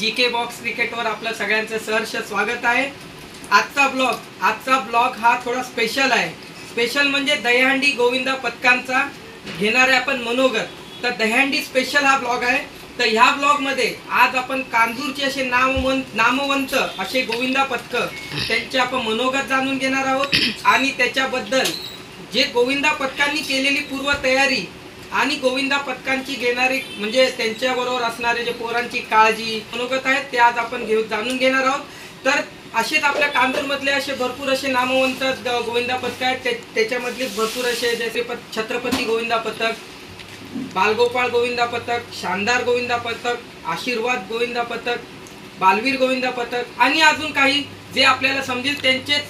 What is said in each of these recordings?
GK box क्रिकेटवर आपलं सगळ्यांचं सहर्ष स्वागत आहे। आजचा ब्लॉग हा थोडा स्पेशल आहे। स्पेशल म्हणजे दहीहंडी गोविंदा पथकांचा घेणारे आपण मनोगत, तर दहीहंडी स्पेशल हा ब्लॉग आहे। तर ह्या ब्लॉग मध्ये आज आपण कांजूरचे असे नामवंत असे गोविंदा पथक त्यांचे आपण मनोगत जाणून घेणार आहोत आणि त्याच्याबद्दल जे गोविंदा पथकांनी केलेली पूर्व तयारी आणि गोविंदा पथकांची घेणारी म्हणजे त्यांच्याबरोबर असणारे जे पोरांची काळजी मनोगत आहेत ते आज आपण जाणून घेणार आहोत। तर असेच आपल्या कांजूरमधले असे भरपूर असे नामवंत गोविंदा पथक आहेत, त्याच्यामधले भरपूर असे जसे छत्रपती गोविंदा पथक, बालगोपाळ गोविंदा पथक, शानदार गोविंदा पथक, आशीर्वाद गोविंदा पथक, बालवीर गोविंदा पथक आणि अजून काही जे आपल्याला समजेल त्यांचे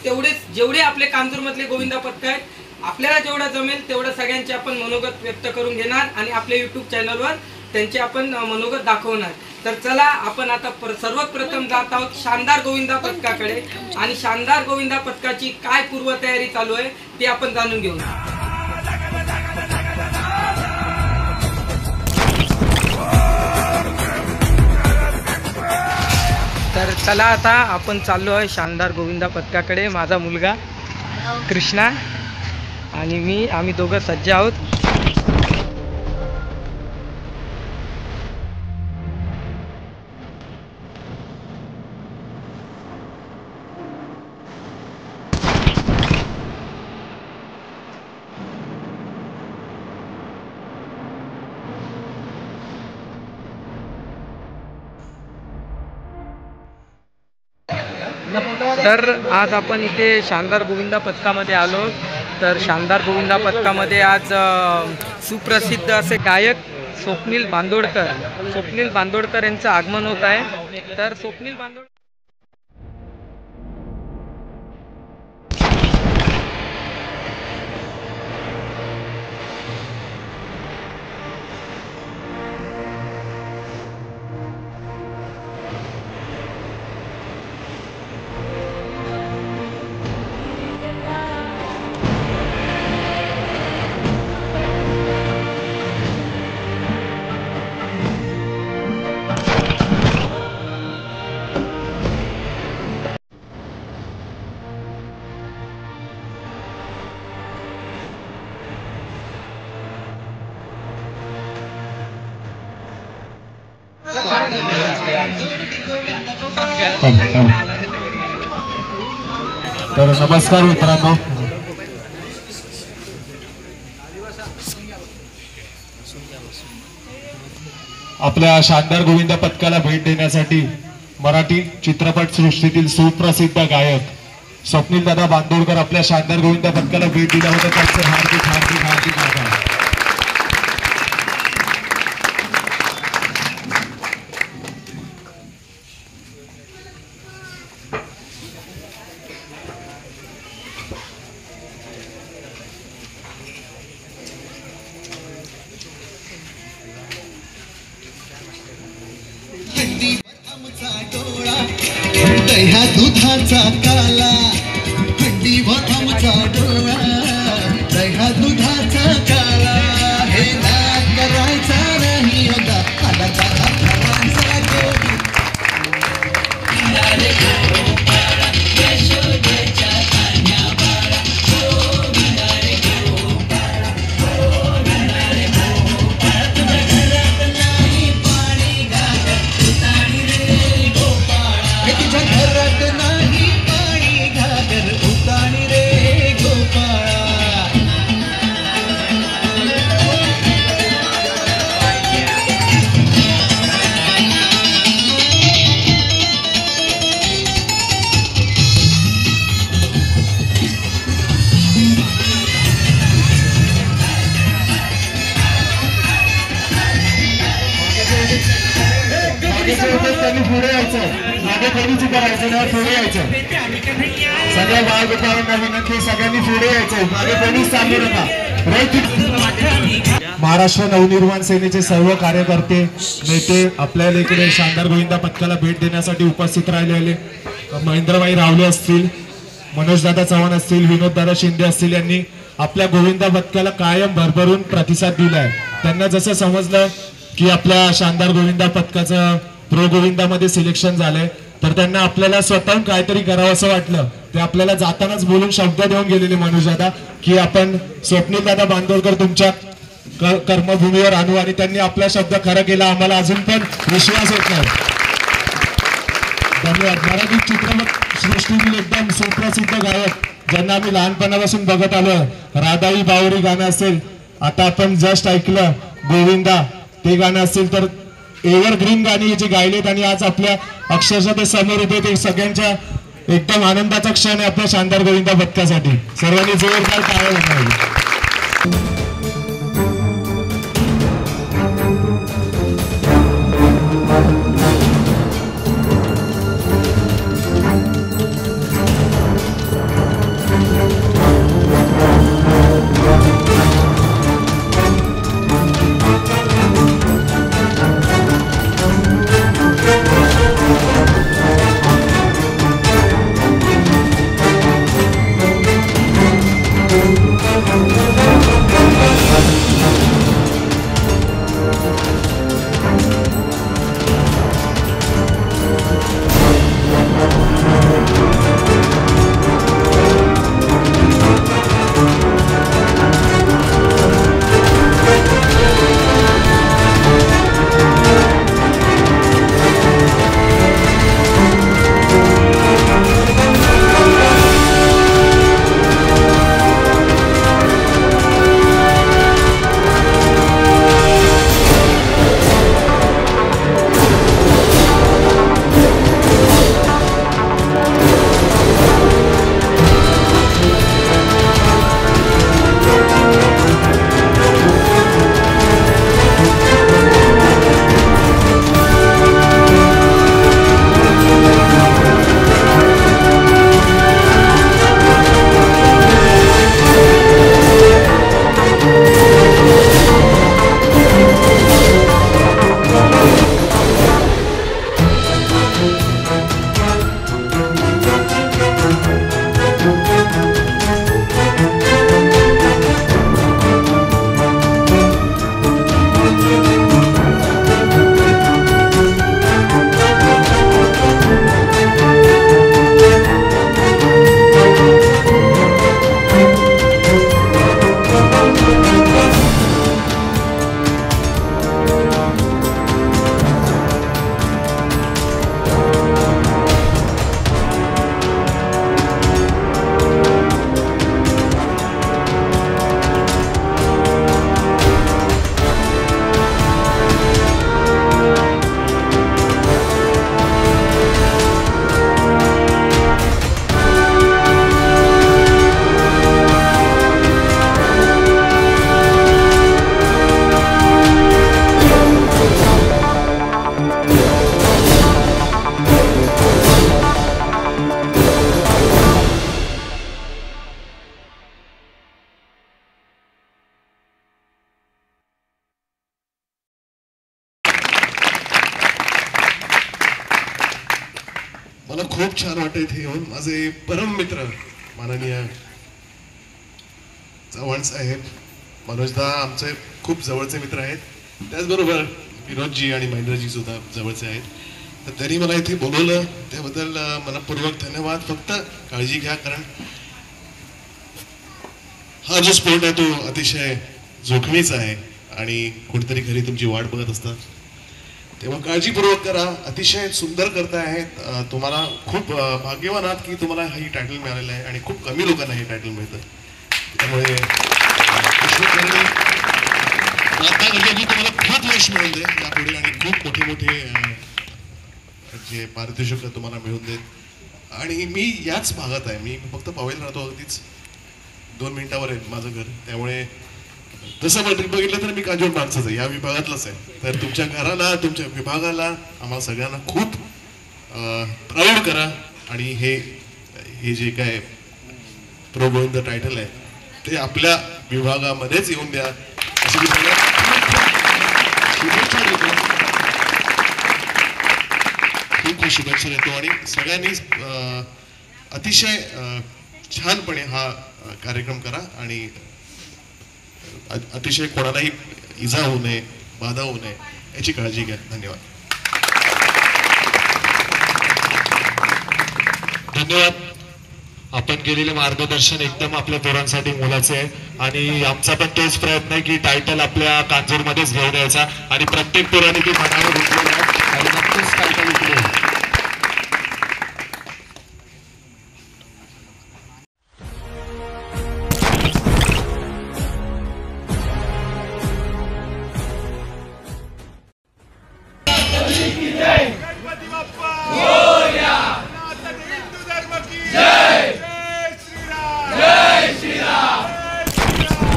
जेवढे आपले कांजूरमधले गोविंदा पथक आहेत आपल्याला जेवढा जमेल तेवढं सगळ्यांचे आपण मनोगत व्यक्त करून घेणार आणि आपल्या YouTube चॅनलवर त्यांचे आपण मनोगत दाखवणार। तर चला आपण आता सर्वात प्रथम जात आहोत शानदार गोविंदा पथकाकडे आणि शानदार गोविंदा पथकाची काय पूर्वतयारी चालू आहे ते आपण जाणून घेऊ। तर चला आता आपण चाललो आहे शानदार गोविंदा पथकाकडे। माझा मुलगा कृष्णा आणि आम्ही दोघं सज्ज आहोत। तर आज आपण इथे शानदार गोविंदा पथकामध्ये आलो। तर शानदार गोविंदा पथकामध्ये आज सुप्रसिद्ध असे गायक स्वप्नील बांदोडकर यांचं आगमन होत आहे। तर स्वप्नील बांदोडकर तर नमस्कार मित्रांनो, आपल्या शानदार गोविंदा पथकाला भेट देण्यासाठी मराठी चित्रपट सृष्टीतील सुप्रसिद्ध गायक स्वप्नील दादा बांदोडकर आपल्या शानदार गोविंदा पथकाला भेट दिल्याबद्दल त्यांचे हार्दिक हार्दिक हार्दिक आभार। दह्या दुधाचा काला हंडीवर आमचा डोळा, दह्या दुधाचा काला हे नाद करायचा नाही होता आला जागा खरांचा गोडी यशोदेच्या कन्या बाळा गोविंदा रे गोपाळा, गोविंदा रे गोपाळा, तुझ्या घरात नाही पाणी घागर उताणी रे गोपाळा, हे तुझ्या घरात नाही पाणी घागर उताणी रे गोपाळा। त्यांनी पुढे यायचं, मागे कधीच करायचं नाही, पुढे यायचं। सगळ्या बाळगोपाळांना विनंती, सगळ्यांनी पुढे यायचं, मागे कोणीच चालू नका। महाराष्ट्र नवनिर्माण सेनेचे सर्व कार्यकर्ते नेते आपल्याला इकडे शानदार गोविंदा पथकाला भेट देण्यासाठी उपस्थित राहिलेले महेंद्रभाई रावले असतील, मनोजदादा चव्हाण असतील, विनोददादा शिंदे असतील यांनी आपल्या गोविंदा पथकाला कायम भरभरून प्रतिसाद दिलाय। त्यांना जसं समजलं की आपल्या शानदार गोविंदा पथकाचं प्रो गोविंदामध्ये सिलेक्शन झालंय, तर त्यांना आपल्याला स्वतःहून काहीतरी करावं असं वाटलं. ते आपल्याला जातानाच बोलून शब्द देऊन गेलेले मनोज दादा की आपण स्वप्नील दादा बांदोडकर तुमच्या कर्मभूमीवर आणू, आणि त्यांनी आपला शब्द खरा केला. आम्हाला अजून पण विश्वास होत नाही. धन्यवाद. मराठी चित्रपट सृष्टीतील एकदम सुप्रसिद्ध गायक ज्यांना आम्ही लहानपणापासून बघत आलो, राधाई बावरी गाणं असेल, आता आपण जस्ट ऐकलं गोविंदा ते गाणं असेल, तर एव्हरग्रीन गाणी जे गायलेत आणि आज आपल्या अक्षरशः ते समोर उभे, ते सगळ्यांच्या एकदम आनंदाचा क्षण आहे आपल्या शानदार गोविंदा पथकासाठी. सर्वांनी जोरदार टाळ्या वाजवाव्या. मला खूप छान वाटतं इथे येऊन. माझे परम मित्र माननीय चव्हाण साहेब, मनोजदा आमचे खूप जवळचे मित्र आहेत. त्याचबरोबर विनोदजी आणि महेंद्रजी सुद्धा जवळचे आहेत. तर त्यांनी मला इथे बोलवलं त्याबद्दल मनपूर्वक धन्यवाद. फक्त काळजी घ्या, कारण हा जो स्पोर्ट आहे तो अतिशय जोखमीचा आहे आणि कोणीतरी घरी तुमची वाट बघत असतात, तेव्हा काळजीपूर्वक करा. अतिशय सुंदर करताय आहेत. तुम्हाला खूप भाग्यवान आहात की तुम्हाला ही टायटल मिळालेलं आहे आणि खूप कमी लोकांना हे टायटल मिळतं. त्यामुळे तुम्हाला खूप यश मिळून दे यापुढे आणि खूप मोठे मोठे जे पारितोषिक तुम्हाला मिळून देत. आणि मी याच भागात आहे, मी फक्त पावेल राहतो, अगदीच 2 मिनिटावर आहे माझं घर. त्यामुळे तसं बघितलं तर मी काजोल मागचाच आहे, या विभागातलाच आहे. तर तुमच्या घराला, तुमच्या विभागाला, आम्हाला सगळ्यांना खूप प्राऊड करा. आणि हे जे काय प्रो गोविंद टायटल आहे ते आपल्या विभागामध्येच येऊन द्या अशी मी शुभेच्छा देतो. खूप खूप शुभेच्छा देतो आणि सगळ्यांनी अतिशय छानपणे हा कार्यक्रम करा आणि अतिशय कोणालाही इजा होऊ नये, बाधा होऊ नये याची काळजी घ्या. धन्यवाद. धन्यवाद. आपण केलेले मार्गदर्शन एकदम आपल्या पोरांसाठी मोलाचे आहे आणि आमचा पण तोच प्रयत्न आहे की टायटल आपल्या कांजूरमध्येच घेऊन यायचा आणि प्रत्येक पोराने ती मनावर घेतलेलं आहे आणि नक्कीच टायटल इकडे येईल. गणपती बाप्पा मोरया. सनातन हिंदू धर्म की जय. जय श्रीराम. जय श्रीराम.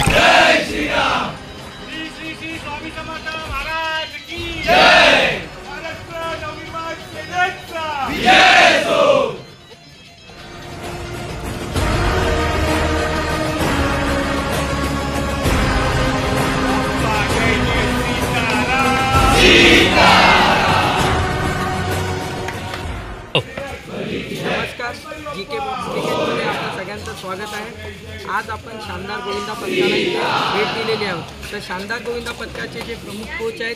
जय श्रीराम. श्री श्री श्री स्वामी समर्थ महाराज की जय. महाराष्ट्र नवनिर्माण सेनेचा विजय असो. नमस्कार, जी के बॉक्स क्रिकेटमध्ये आपलं सगळ्यांचं स्वागत आहे. आज आपण शानदार गोविंदा पथकाला इथे भेट दिलेली आहोत. तर शानदार गोविंदा पथकाचे जे प्रमुख कोच आहेत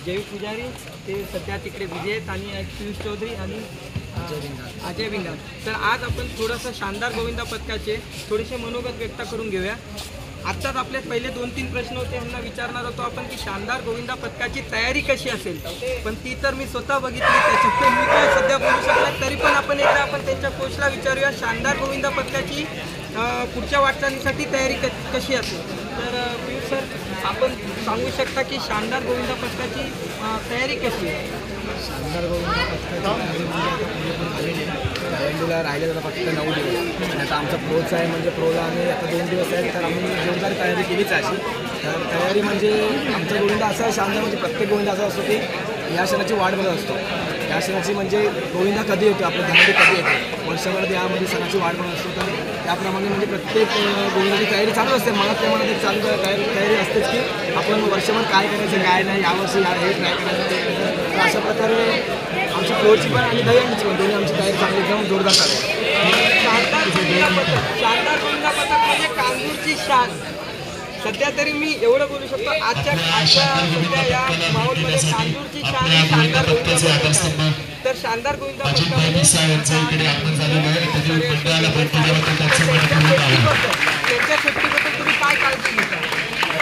जय पुजारी, ते सध्या तिकडे विजय आहेत आणि पियुष चौधरी आणि अजय विंगार. तर आज आपण थोडंसं शानदार गोविंदा पथकाचे थोडेसे मनोगत व्यक्त करून घेऊया. आत्ताच आपले पहिले 2-3 प्रश्न होते, ह्यांना विचारणार होतो आपण की शानदार गोविंदा पथकाची तयारी कशी असेल, पण ती तर मी स्वतः बघितली, त्याच्यामुळे मी काय सध्या बोलू शकत. तरी पण आपण त्यांच्या कोचला विचारूया शानदार गोविंदा पथकाची पुढच्या वाटचालीसाठी तयारी कशी असेल. तर पियुष सर, आपण सांगू शकता की शानदार गोविंदा पथकाची तयारी कशी आहे? शानदार गोविंदा पथकाची दहीहंडीला राहिले तर फक्त 9 दिवस आणि आता आमचा प्रोचा आहे, म्हणजे प्रोला आम्ही आता 2 दिवस आहेत, तर आम्ही जोरदार तयारी केलीच आहे. तर तयारी म्हणजे आमचा गोविंदा असा आहे, शानदार म्हणजे प्रत्येक गोविंदा असा असतो की या क्षणाची वाट बघत असतो. या क्षणाची म्हणजे गोविंदा कधी येतो, आपल्या दहीहंडी कधी येतो, वर्षभरात यामध्ये सणाची वाट बघत असतो. तर त्याप्रमाणे म्हणजे प्रत्येक गोविंदाची तयारी चालू असते. मला त्या मनात एक चालू तयारी असतेच की आपण वर्षभर काय करायचं, काय नाही, यावर्षी हे ट्राय करायचं. तर अशा प्रकारे आमची प्रोची पण आणि दहीहंडीची पण दोन्ही आमची तयारी चांगली एकदम जोरदार चालू आहे. शानदार गोविंदा पथक म्हणजे कांजूरची शान. सध्या तरी मी एवढं बोलू शकतो, आजच्या सध्या या माहोलमध्ये कांजूरची शान ही शानदार गोविंदा पथक आहे. तर शानदार गोविंदा पथकामध्ये त्यांच्या सेफ्टीबद्दल तुम्ही काय काळजी घेता?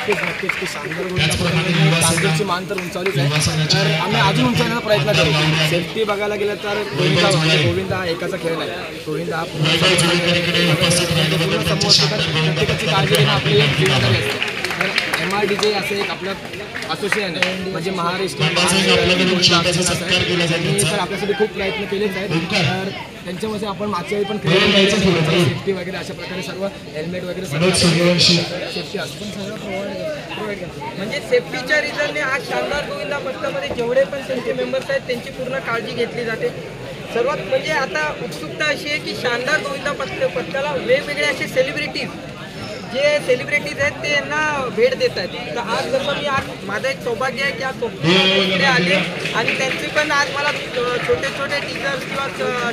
नक्कीच की शानदार गोविंदा कांजूरची मान तर उंचावलीच आहे, तर आम्ही अजून उंचावण्याचा प्रयत्न करू. सेफ्टी बघायला गेलं तर गोविंदा हा एकाचा खेळ नाही. गोविंदा हा पूर्ण समोर असतो, तर प्रत्येकाची काळजी घेणं आपली एक जिम्मेदारी असते. तर MRDJ असं एक आपलं असोसिएशन आहे, म्हणजे महाराष्ट्र तर आपल्यासाठी खूप प्रयत्न केलेच आहेत. तर त्यांच्यामध्ये आपण मागच्या वेळी पण सेफ्टी वगैरे अशा प्रकारे सर्व हेल्मेट वगैरे सगळं सेफ्टी असते, पण सगळं प्रोव्हाइड करतो. म्हणजे सेफ्टीच्या रिझनने आज शानदार गोविंदा पथकामध्ये जेवढे पण त्यांचे मेंबर्स आहेत त्यांची पूर्ण काळजी घेतली जाते. सर्वात म्हणजे आता उत्सुकता अशी आहे की शानदार गोविंदा पथकाला वेगवेगळे असे सेलिब्रिटीज आहेत ते यांना भेट देत आहेत. तर आज जसं मी माझं एक सौभाग्य आहे की आज इकडे आले आणि त्यांचे पण आज मला छोटे टीचर्स किंवा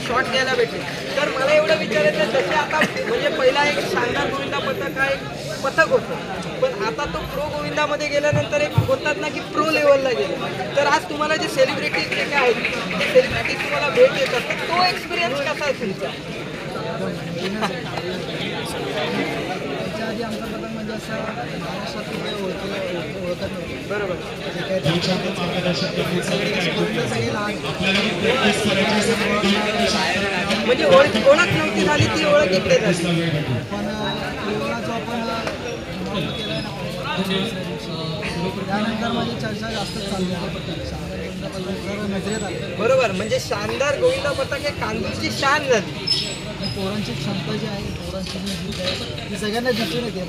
शॉट घ्यायला भेटले. तर मला एवढं विचारायचं आहे, जसे आता म्हणजे पहिला एक शानदार गोविंदा पथक हा एक पथक होतं, पण आता तो प्रो गोविंदामध्ये गेल्यानंतर एक होतात ना की प्रो लेवलला गेले. तर आज तुम्हाला जे सेलिब्रिटीज जे काय आहेत ते सेलिब्रिटीज तुम्हाला भेट देतात, तर तो एक्सपिरियन्स कसा आहे तुमचा? आधी आमचा पथक म्हणजे असं महाराष्ट्रात ओळखत नव्हतं. बरोबर. म्हणजे ओळख नव्हती झाली, ती ओळख इकडे झाली. पण जो आपण त्यानंतर माझी चर्चा जास्त चालली आहे, नजरेत आली. बरोबर, म्हणजे शानदार गोविंदा पथक हे कांजूरची शान झाली. पोरांची क्षमता जी आहे, पोरांची जी आहे ती सगळ्यांना दिसून येते.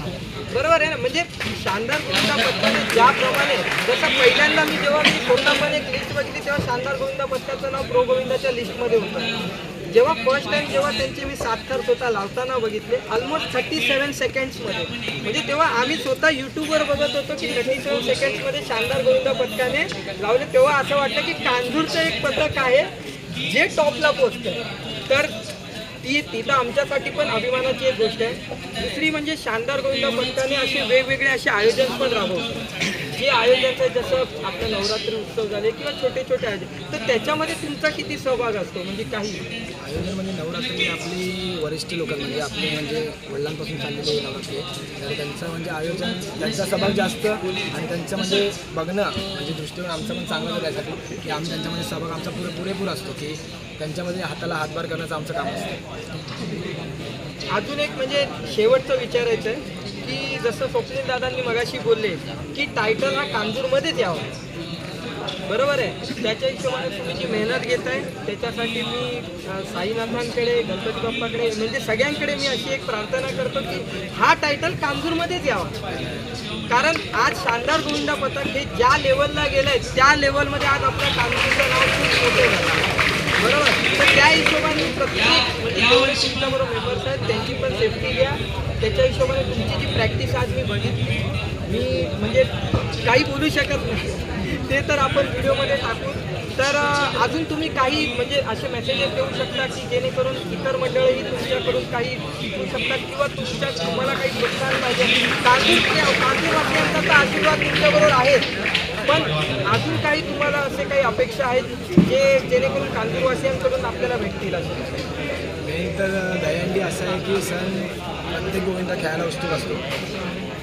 बरोबर आहे ना. म्हणजे शानदार गोविंदा पथकाने ज्याप्रमाणे जसं पहिल्यांदा जेव्हा मी स्वतः पण एक लिस्ट बघितली तेव्हा शानदार गोविंदा पथकाचं नाव प्रो गोविंदाच्या लिस्टमध्ये होतं. जेव्हा फर्स्ट टाइम जेव्हा त्यांचे मी 7 थर स्वतः लावताना बघितले ऑलमोस्ट 37 सेकंड्समध्ये, म्हणजे तेव्हा आम्ही स्वतः यूट्यूबवर बघत होतो की 37 सेकंड्समध्ये शानदार गोविंदा पथकाने लावले. तेव्हा असं वाटलं की कांजूरचं एक पथक आहे जे टॉपला पोहोचतं. तर ती तर आमच्यासाठी पण अभिमानाची एक गोष्ट आहे. दुसरी म्हणजे शानदार गोविंदा पथकाने असे वेगवेगळे असे आयोजन पण राबवतात. जे आयोजन आहे, जसं आपलं नवरात्री उत्सव झाले किंवा छोटे छोटे आयोजन, तर त्याच्यामध्ये तुमचा किती सहभाग असतो? म्हणजे काही आयोजन म्हणजे नवरात्री आपली वरिष्ठ लोक म्हणजे आपले म्हणजे वडिलांपासून चाललेले नवरात्री आहे. तर त्यांचं म्हणजे आयोजन त्यांचा सहभाग जास्त आणि त्यांचं म्हणजे बघणं म्हणजे दृष्टिकोन आमचा पण चांगला होता त्यासाठी की आम्ही त्यांच्यामध्ये सहभाग आमचा पुरेपूर असतो की त्यांच्यामध्ये हाताला हातभार करण्याचं आमचं काम असतं. अजून एक म्हणजे शेवटचं विचारायचं आहे की जसं स्वप्नील दादांनी मगाशी बोलले की टायटल हा कांजूरमध्येच यावा, बरोबर आहे. त्याच्या हिशोबाने तुम्ही जी मेहनत घेत आहे त्याच्यासाठी मी साईनाथांकडे, गणपती बाप्पाकडे म्हणजे सगळ्यांकडे मी अशी एक प्रार्थना करतो की हा टायटल कांजूरमध्येच यावा. कारण आज शानदार गोविंदा पथक हे ज्या लेवलला गेलं आहे त्या लेवलमध्ये आज आपल्या कांजूरचं नाव खूप मोठं झालं, बरोबर. तर त्या हिशोबाने प्रत्येक म्हणजे जेवढे तुमच्याबरोबर मेंबर्स आहेत त्यांची पण सेफ्टी घ्या. त्याच्या हिशोबाने तुमची जी प्रॅक्टिस आज मी बघितली, मी म्हणजे काही बोलू शकत नाही, ते तर आपण व्हिडिओमध्ये टाकू. तर अजून तुम्ही काही म्हणजे असे मेसेजेस देऊ शकता की जेणेकरून इतर मंडळही तुमच्याकडून काही शिकू शकतात किंवा तुम्हाला काही प्रोत्साहन पाहिजे. कांजूरवासियांचा तर आशीर्वाद तुमच्याबरोबर आहे, पण अजून काही तुम्हाला असे काही अपेक्षा आहेत जे जेणेकरून कांजूरवासियांकडून आपल्याला भेटतील असे? मेन तर दहीहंडी असं आहे की सण प्रत्येक गोविंदा खेळायला उत्सुक असतो.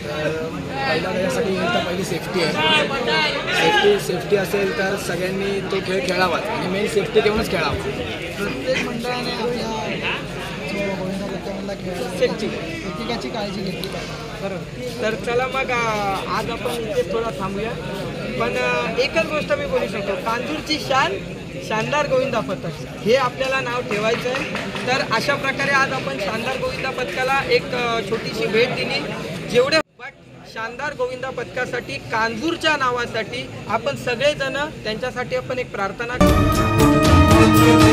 तर पहिला त्याच्यासाठी तर पहिली सेफ्टी आहे. सेफ्टी असेल तर सगळ्यांनी तो खेळ खेळावाच आणि मेन सेफ्टी घेऊनच खेळावा. प्रत्येक मंडळाने आपल्या जो गोविंदा पथकामधला खेळ सेफ्टी प्रत्येकाची काळजी घेतली पाहिजे. बरोबर. तर चला मग आज आपण इथे थोडा थांबूया, पण एकच गोष्ट मी बोलू शकतो, कांजूरची शानदार गोविंदा पथक हे आपल्याला नाव ठेवायचं आहे. तर अशा प्रकारे आज आपण शानदार गोविंदा पथकाला एक छोटीशी भेट दिली. जेवढे शानदार गोविंदा पथकासाठी कांजूरच्या नावासाठी आपण सगळेजण त्यांच्यासाठी आपण एक प्रार्थना करू.